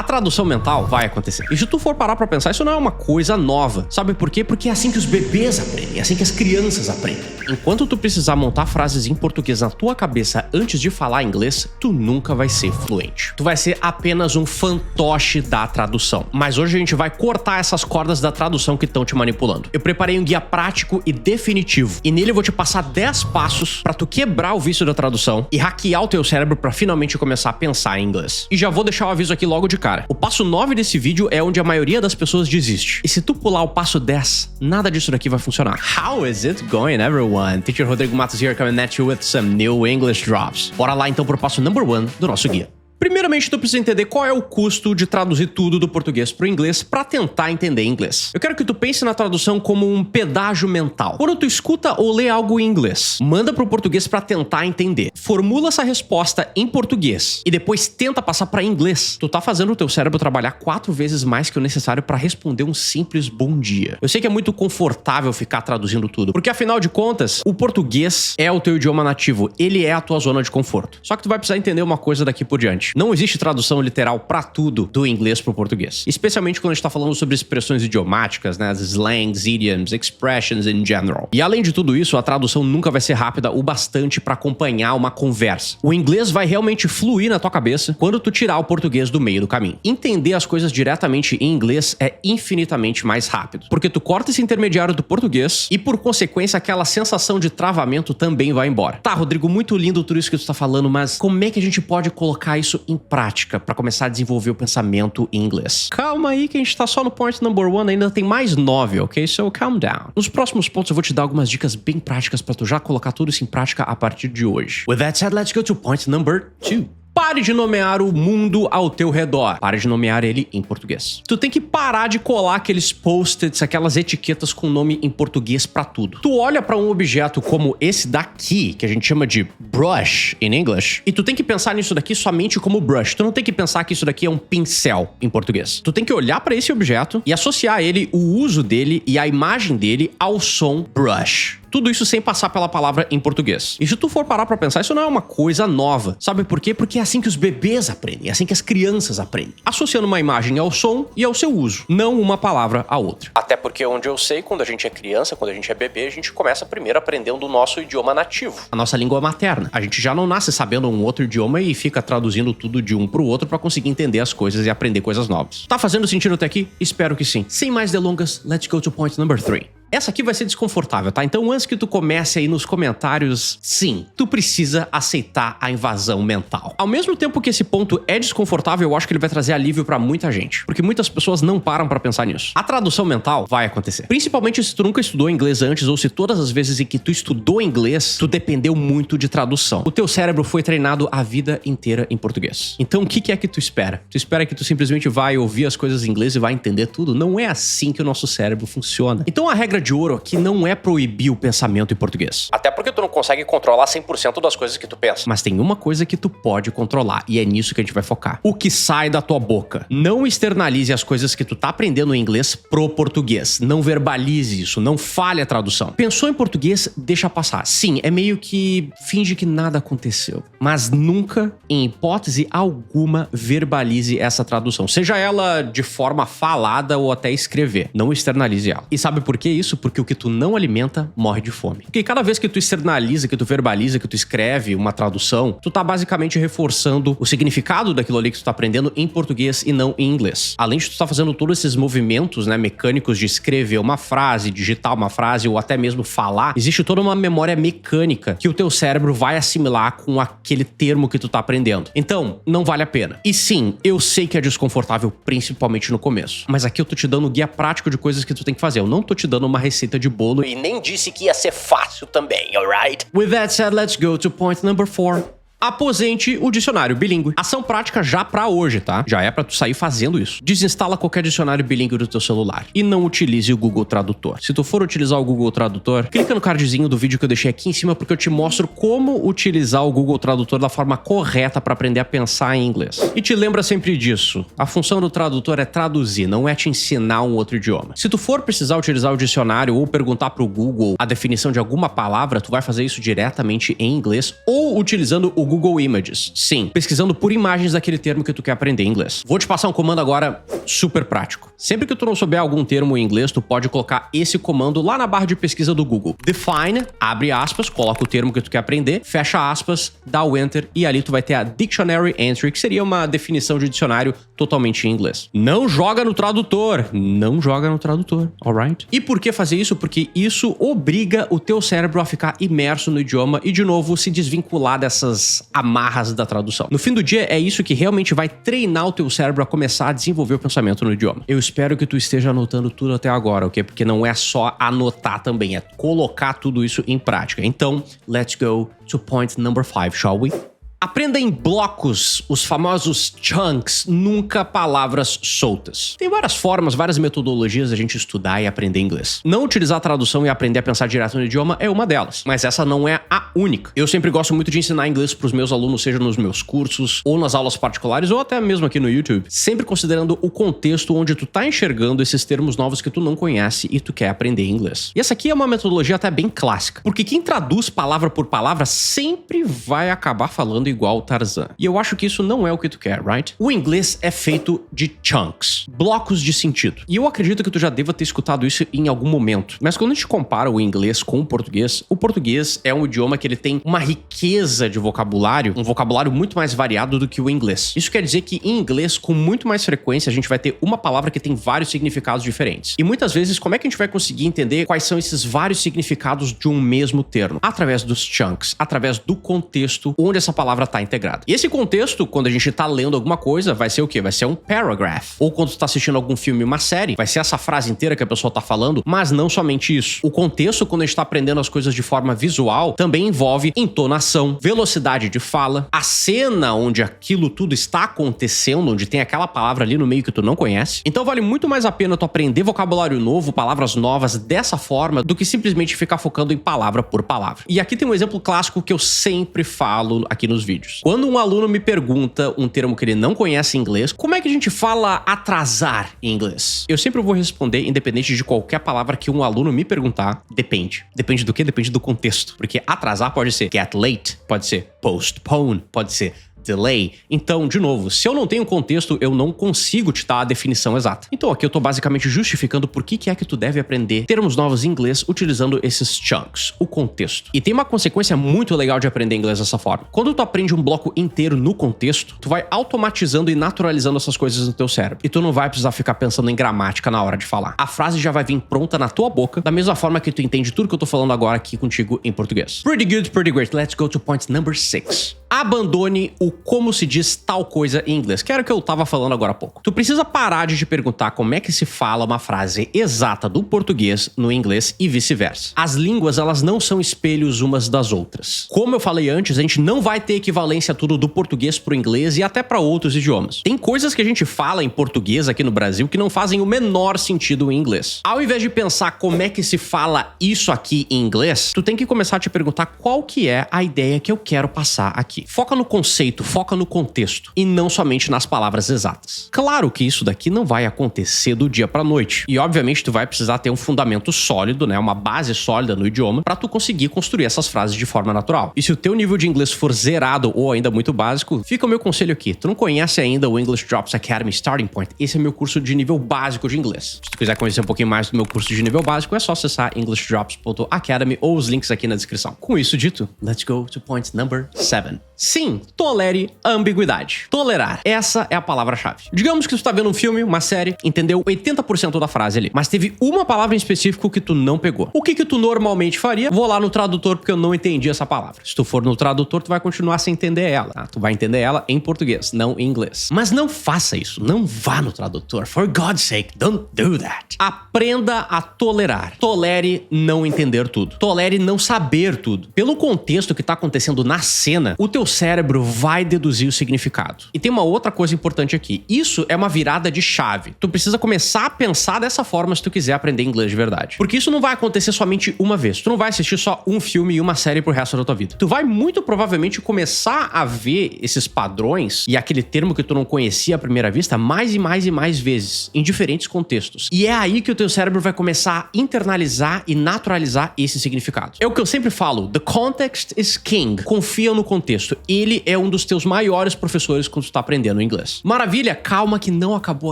tradução mental vai acontecer. E se tu for parar pra pensar, isso não é uma coisa nova. Sabe por quê? Porque é assim que os bebês aprendem, é assim que as crianças aprendem. Enquanto tu precisar montar frases em português na tua cabeça antes de falar inglês, tu nunca vai ser fluente. Tu vai ser apenas um fantoche da tradução. Mas hoje a gente vai cortar essas cordas da tradução que estão te manipulando. Eu preparei um guia prático e definitivo. E nele eu vou te passar 10 passos pra tu quebrar o vício da tradução e hackear o teu cérebro pra finalmente começar a pensar em inglês. E já vou deixar o aviso aqui logo de cara. O passo 9 desse vídeo é onde a maioria das pessoas desiste. E se tu pular o passo 10, nada disso daqui vai funcionar. How is it going, everyone? Teacher Rodrigo Matos here coming at you with some new English drops. Bora lá então pro passo number 1 do nosso guia. Primeiramente, tu precisa entender qual é o custo de traduzir tudo do português pro inglês pra tentar entender inglês. Eu quero que tu pense na tradução como um pedágio mental. Quando tu escuta ou lê algo em inglês, manda pro português pra tentar entender. Formula essa resposta em português e depois tenta passar pra inglês. Tu tá fazendo o teu cérebro trabalhar 4 vezes mais que o necessário pra responder um simples bom dia. Eu sei que é muito confortável ficar traduzindo tudo, porque afinal de contas, o português é o teu idioma nativo. Ele é a tua zona de conforto. Só que tu vai precisar entender uma coisa daqui por diante. Não existe tradução literal pra tudo do inglês pro português. Especialmente quando a gente tá falando sobre expressões idiomáticas, né? As slangs, idioms, expressions in general. E além de tudo isso, a tradução nunca vai ser rápida o bastante pra acompanhar uma conversa. O inglês vai realmente fluir na tua cabeça quando tu tirar o português do meio do caminho. Entender as coisas diretamente em inglês é infinitamente mais rápido. Porque tu corta esse intermediário do português e, por consequência, aquela sensação de travamento também vai embora. Tá, Rodrigo, muito lindo tudo isso que tu tá falando, mas como é que a gente pode colocar isso em prática para começar a desenvolver o pensamento em inglês? Calma aí que a gente tá só no point number 1, ainda tem mais 9, ok? So calm down. Nos próximos pontos eu vou te dar algumas dicas bem práticas para tu já colocar tudo isso em prática a partir de hoje. With that said, let's go to point number 2. Pare de nomear o mundo ao teu redor. Pare de nomear ele em português. Tu tem que parar de colar aqueles post-its, aquelas etiquetas com nome em português pra tudo. Tu olha pra um objeto como esse daqui, que a gente chama de brush in English, e tu tem que pensar nisso daqui somente como brush. Tu não tem que pensar que isso daqui é um pincel em português. Tu tem que olhar pra esse objeto e associar ele, o uso dele e a imagem dele ao som brush. Tudo isso sem passar pela palavra em português. E se tu for parar pra pensar, isso não é uma coisa nova. Sabe por quê? Porque é assim que os bebês aprendem, é assim que as crianças aprendem. Associando uma imagem ao som e ao seu uso, não uma palavra à outra. Até porque onde eu sei, quando a gente é criança, quando a gente é bebê, a gente começa primeiro aprendendo o nosso idioma nativo. A nossa língua materna. A gente já não nasce sabendo um outro idioma e fica traduzindo tudo de um pro outro pra conseguir entender as coisas e aprender coisas novas. Tá fazendo sentido até aqui? Espero que sim. Sem mais delongas, let's go to point number 3. Essa aqui vai ser desconfortável, tá? Então antes que tu comece aí nos comentários, sim, tu precisa aceitar a invasão mental. Ao mesmo tempo que esse ponto é desconfortável, eu acho que ele vai trazer alívio pra muita gente. Porque muitas pessoas não param pra pensar nisso. A tradução mental vai acontecer. Principalmente se tu nunca estudou inglês antes ou se todas as vezes em que tu estudou inglês, tu dependeu muito de tradução. O teu cérebro foi treinado a vida inteira em português. Então o que é que tu espera? Tu espera que tu simplesmente vai ouvir as coisas em inglês e vai entender tudo? Não é assim que o nosso cérebro funciona. Então a regra de ouro aqui não é proibir o pensamento em português. Até porque tu não consegue controlar 100% das coisas que tu pensa. Mas tem uma coisa que tu pode controlar e é nisso que a gente vai focar. O que sai da tua boca. Não externalize as coisas que tu tá aprendendo em inglês pro português. Não verbalize isso, não fale a tradução. Pensou em português, deixa passar. Sim, é meio que finge que nada aconteceu. Mas nunca, em hipótese alguma, verbalize essa tradução. Seja ela de forma falada ou até escrever. Não externalize ela. E sabe por que isso? Porque o que tu não alimenta, morre de fome. Porque cada vez que tu externaliza, que tu verbaliza, que tu escreve uma tradução, tu tá basicamente reforçando o significado daquilo ali que tu tá aprendendo em português e não em inglês. Além de tu tá fazendo todos esses movimentos, né, mecânicos de escrever uma frase, digitar uma frase ou até mesmo falar, existe toda uma memória mecânica que o teu cérebro vai assimilar com aquele termo que tu tá aprendendo. Então, não vale a pena. E sim, eu sei que é desconfortável, principalmente no começo. Mas aqui eu tô te dando um guia prático de coisas que tu tem que fazer. Eu não tô te dando uma receita de bolo e nem disse que ia ser fácil também, alright? With that said, let's go to point number 4. Aposente o dicionário bilíngue. Ação prática já pra hoje, tá? Já é pra tu sair fazendo isso. Desinstala qualquer dicionário bilíngue do teu celular. E não utilize o Google Tradutor. Se tu for utilizar o Google Tradutor, clica no cardzinho do vídeo que eu deixei aqui em cima, porque eu te mostro como utilizar o Google Tradutor da forma correta pra aprender a pensar em inglês. E te lembra sempre disso. A função do tradutor é traduzir, não é te ensinar um outro idioma. Se tu for precisar utilizar o dicionário ou perguntar pro Google a definição de alguma palavra, tu vai fazer isso diretamente em inglês ou utilizando o Google Images. Sim, pesquisando por imagens daquele termo que tu quer aprender em inglês. Vou te passar um comando agora super prático. Sempre que tu não souber algum termo em inglês, tu pode colocar esse comando lá na barra de pesquisa do Google. Define, abre aspas, coloca o termo que tu quer aprender, fecha aspas, dá o Enter e ali tu vai ter a Dictionary Entry, que seria uma definição de dicionário totalmente em inglês. Não joga no tradutor. Não joga no tradutor, alright? E por que fazer isso? Porque isso obriga o teu cérebro a ficar imerso no idioma e, de novo, se desvincular dessas amarras da tradução. No fim do dia, é isso que realmente vai treinar o teu cérebro a começar a desenvolver o pensamento no idioma. Eu espero que tu esteja anotando tudo até agora, ok? Porque não é só anotar também, é colocar tudo isso em prática. Então, let's go to point number 5, shall we? Aprenda em blocos, os famosos chunks, nunca palavras soltas. Tem várias formas, várias metodologias da gente estudar e aprender inglês. Não utilizar a tradução e aprender a pensar direto no idioma é uma delas, mas essa não é a única. Eu sempre gosto muito de ensinar inglês para os meus alunos, seja nos meus cursos, ou nas aulas particulares, ou até mesmo aqui no YouTube, sempre considerando o contexto onde tu tá enxergando esses termos novos que tu não conhece e tu quer aprender inglês. E essa aqui é uma metodologia até bem clássica, porque quem traduz palavra por palavra sempre vai acabar falando igual Tarzan. E eu acho que isso não é o que tu quer, right? O inglês é feito de chunks, blocos de sentido. E eu acredito que tu já deva ter escutado isso em algum momento. Mas quando a gente compara o inglês com o português é um idioma que ele tem uma riqueza de vocabulário, um vocabulário muito mais variado do que o inglês. Isso quer dizer que em inglês, com muito mais frequência, a gente vai ter uma palavra que tem vários significados diferentes. E muitas vezes, como é que a gente vai conseguir entender quais são esses vários significados de um mesmo termo? Através dos chunks, através do contexto onde essa palavra está integrada. E esse contexto, quando a gente tá lendo alguma coisa, vai ser o quê? Vai ser um paragraph. Ou quando tu tá assistindo algum filme, uma série, vai ser essa frase inteira que a pessoa tá falando, mas não somente isso. O contexto, quando a gente tá aprendendo as coisas de forma visual, também envolve entonação, velocidade de fala, a cena onde aquilo tudo está acontecendo, onde tem aquela palavra ali no meio que tu não conhece. Então vale muito mais a pena tu aprender vocabulário novo, palavras novas dessa forma, do que simplesmente ficar focando em palavra por palavra. E aqui tem um exemplo clássico que eu sempre falo aqui nos vídeos. Quando um aluno me pergunta um termo que ele não conhece em inglês, como é que a gente fala atrasar em inglês? Eu sempre vou responder, independente de qualquer palavra que um aluno me perguntar, depende. Depende do quê? Depende do contexto. Porque atrasar pode ser get late, pode ser postpone, pode ser delay. Então, de novo, se eu não tenho contexto, eu não consigo te dar a definição exata. Então aqui eu tô basicamente justificando por que é que tu deve aprender termos novos em inglês utilizando esses chunks, o contexto. E tem uma consequência muito legal de aprender inglês dessa forma. Quando tu aprende um bloco inteiro no contexto, tu vai automatizando e naturalizando essas coisas no teu cérebro. E tu não vai precisar ficar pensando em gramática na hora de falar. A frase já vai vir pronta na tua boca, da mesma forma que tu entende tudo que eu tô falando agora aqui contigo em português. Pretty good, pretty great. Let's go to point number 6. Abandone o como se diz tal coisa em inglês, que era o que eu tava falando agora há pouco. Tu precisa parar de te perguntar como é que se fala uma frase exata do português no inglês e vice-versa. As línguas, elas não são espelhos umas das outras. Como eu falei antes, a gente não vai ter equivalência tudo do português pro inglês e até para outros idiomas. Tem coisas que a gente fala em português aqui no Brasil que não fazem o menor sentido em inglês. Ao invés de pensar como é que se fala isso aqui em inglês, tu tem que começar a te perguntar qual que é a ideia que eu quero passar aqui. Foca no conceito, foca no contexto e não somente nas palavras exatas. Claro que isso daqui não vai acontecer do dia pra noite. E obviamente tu vai precisar ter um fundamento sólido, né, uma base sólida no idioma pra tu conseguir construir essas frases de forma natural. E se o teu nível de inglês for zerado ou ainda muito básico, fica o meu conselho aqui. Tu não conhece ainda o English Drops Academy Starting Point? Esse é meu curso de nível básico de inglês. Se tu quiser conhecer um pouquinho mais do meu curso de nível básico, é só acessar englishdrops.academy ou os links aqui na descrição. Com isso dito, let's go to point number 7. Sim, tolere a ambiguidade. Tolerar. Essa é a palavra-chave. Digamos que tu tá vendo um filme, uma série, entendeu 80% da frase ali, mas teve uma palavra em específico que tu não pegou. O que tu normalmente faria? Vou lá no tradutor porque eu não entendi essa palavra. Se tu for no tradutor, tu vai continuar sem entender ela, tá? Tu vai entender ela em português, não em inglês. Mas não faça isso. Não vá no tradutor. For God's sake, don't do that. Aprenda a tolerar. Tolere não entender tudo. Tolere não saber tudo. Pelo contexto que tá acontecendo na cena, o teu cérebro vai deduzir o significado. E tem uma outra coisa importante aqui. Isso é uma virada de chave. Tu precisa começar a pensar dessa forma se tu quiser aprender inglês de verdade. Porque isso não vai acontecer somente uma vez. Tu não vai assistir só um filme e uma série pro resto da tua vida. Tu vai muito provavelmente começar a ver esses padrões e aquele termo que tu não conhecia à primeira vista mais e mais e mais vezes, em diferentes contextos. E é aí que o teu cérebro vai começar a internalizar e naturalizar esse significado. É o que eu sempre falo. The context is king. Confia no contexto. ele é um dos teus maiores professores quando tu tá aprendendo inglês. Maravilha, calma que não acabou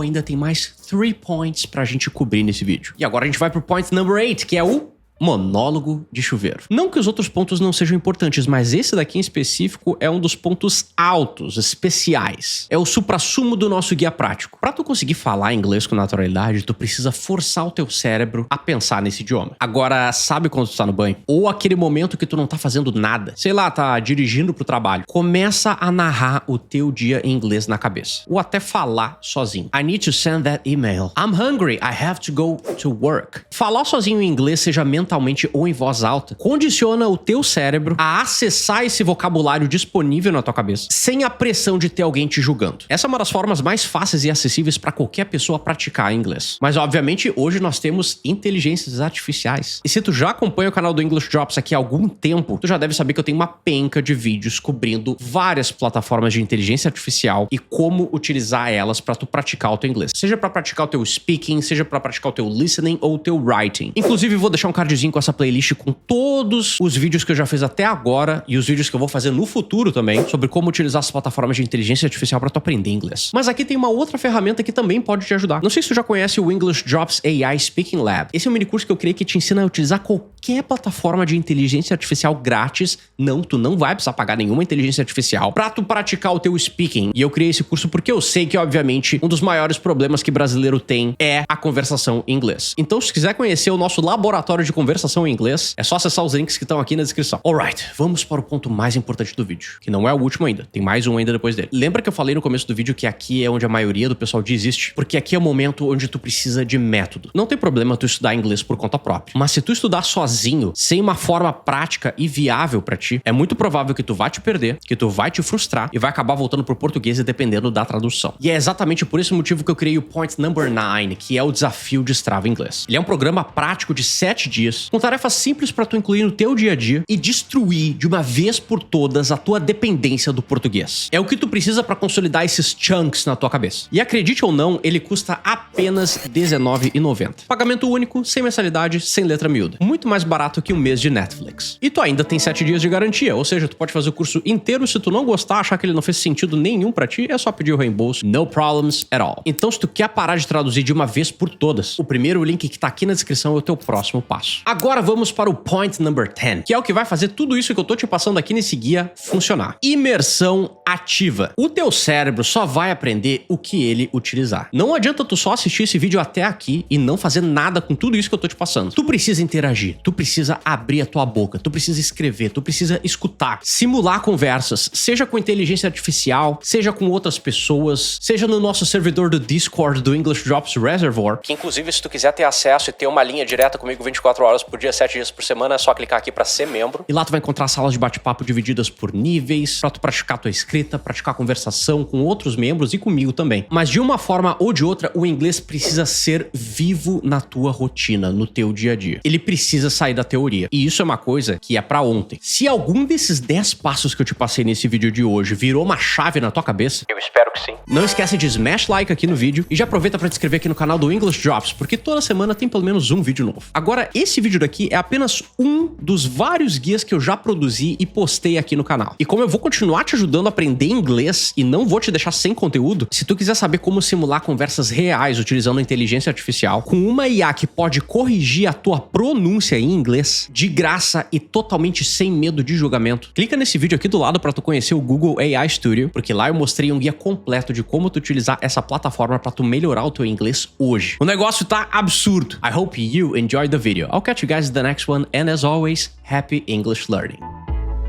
ainda, tem mais 3 points pra gente cobrir nesse vídeo. E agora a gente vai pro point number 8, que é o monólogo de chuveiro. Não que os outros pontos não sejam importantes, mas esse daqui em específico é um dos pontos altos, especiais. É o suprassumo do nosso guia prático. Para tu conseguir falar inglês com naturalidade, tu precisa forçar o teu cérebro a pensar nesse idioma. Agora, sabe quando tu tá no banho? Ou aquele momento que tu não tá fazendo nada? Sei lá, tá dirigindo pro trabalho. Começa a narrar o teu dia em inglês na cabeça. Ou até falar sozinho. I need to send that email. I'm hungry. I have to go to work. Falar sozinho em inglês, seja mentalmente ou em voz alta, condiciona o teu cérebro a acessar esse vocabulário disponível na tua cabeça, sem a pressão de ter alguém te julgando. Essa é uma das formas mais fáceis e acessíveis para qualquer pessoa praticar inglês. Mas, obviamente, hoje nós temos inteligências artificiais. E se tu já acompanha o canal do English Drops aqui há algum tempo, tu já deve saber que eu tenho uma penca de vídeos cobrindo várias plataformas de inteligência artificial e como utilizar elas para tu praticar o teu inglês. Seja para praticar o teu speaking, seja para praticar o teu listening ou o teu writing. Inclusive, vou deixar um cardzinho com essa playlist com todos os vídeos que eu já fiz até agora e os vídeos que eu vou fazer no futuro também sobre como utilizar as plataformas de inteligência artificial para tu aprender inglês. Mas aqui tem uma outra ferramenta que também pode te ajudar. Não sei se tu já conhece o English Drops AI Speaking Lab. Esse é um minicurso que eu criei que te ensina a utilizar qualquer plataforma de inteligência artificial grátis. Não, tu não vai precisar pagar nenhuma inteligência artificial para tu praticar o teu speaking. E eu criei esse curso porque eu sei que, obviamente, um dos maiores problemas que brasileiro tem é a conversação em inglês. Então, se quiser conhecer o nosso laboratório de conversação em inglês, é só acessar os links que estão aqui na descrição. Alright, vamos para o ponto mais importante do vídeo, que não é o último ainda, tem mais um ainda depois dele. Lembra que eu falei no começo do vídeo que aqui é onde a maioria do pessoal desiste? Porque aqui é o momento onde tu precisa de método. Não tem problema tu estudar inglês por conta própria, mas se tu estudar sozinho, sem uma forma prática e viável pra ti, é muito provável que tu vai te perder, que tu vai te frustrar e vai acabar voltando pro português dependendo da tradução. E é exatamente por esse motivo que eu criei o Point Number 9, que é o desafio de Destrava Inglês. Ele é um programa prático de 7 dias, com tarefas simples para tu incluir no teu dia a dia e destruir de uma vez por todas a tua dependência do português. É o que tu precisa para consolidar esses chunks na tua cabeça. E acredite ou não, ele custa apenas R$19,90. Pagamento único, sem mensalidade, sem letra miúda. Muito mais barato que um mês de Netflix. E tu ainda tem 7 dias de garantia, ou seja, tu pode fazer o curso inteiro. Se tu não gostar, achar que ele não fez sentido nenhum para ti, é só pedir o reembolso. No problems at all. Então, se tu quer parar de traduzir de uma vez por todas, o primeiro link que tá aqui na descrição é o teu próximo passo. Agora vamos para o point number 10, que é o que vai fazer tudo isso que eu tô te passando aqui nesse guia funcionar. Imersão ativa. O teu cérebro só vai aprender o que ele utilizar. Não adianta tu só assistir esse vídeo até aqui e não fazer nada com tudo isso que eu tô te passando. Tu precisa interagir, tu precisa abrir a tua boca, tu precisa escrever, tu precisa escutar, simular conversas, seja com inteligência artificial, seja com outras pessoas, seja no nosso servidor do Discord do English Drops Reservoir, que inclusive se tu quiser ter acesso e ter uma linha direta comigo 24 horas por dia, 7 dias por semana, é só clicar aqui pra ser membro. E lá tu vai encontrar salas de bate-papo divididas por níveis, pra tu praticar tua escrita, praticar conversação com outros membros e comigo também. Mas de uma forma ou de outra, o inglês precisa ser vivo na tua rotina, no teu dia a dia. Ele precisa sair da teoria. E isso é uma coisa que é pra ontem. Se algum desses 10 passos que eu te passei nesse vídeo de hoje virou uma chave na tua cabeça, eu espero que sim. Não esquece de smash like aqui no vídeo e já aproveita pra te inscrever aqui no canal do English Drops, porque toda semana tem pelo menos um vídeo novo. Agora, esse vídeo daqui é apenas um dos vários guias que eu já produzi e postei aqui no canal. E como eu vou continuar te ajudando a aprender inglês e não vou te deixar sem conteúdo, se tu quiser saber como simular conversas reais utilizando a inteligência artificial, com uma IA que pode corrigir a tua pronúncia em inglês, de graça e totalmente sem medo de julgamento, clica nesse vídeo aqui do lado para tu conhecer o Google AI Studio, porque lá eu mostrei um guia completo de como tu utilizar essa plataforma para tu melhorar o teu inglês hoje. O negócio tá absurdo. I hope you enjoyed the video. I'll catch you guys in the next one, and as always, happy English learning.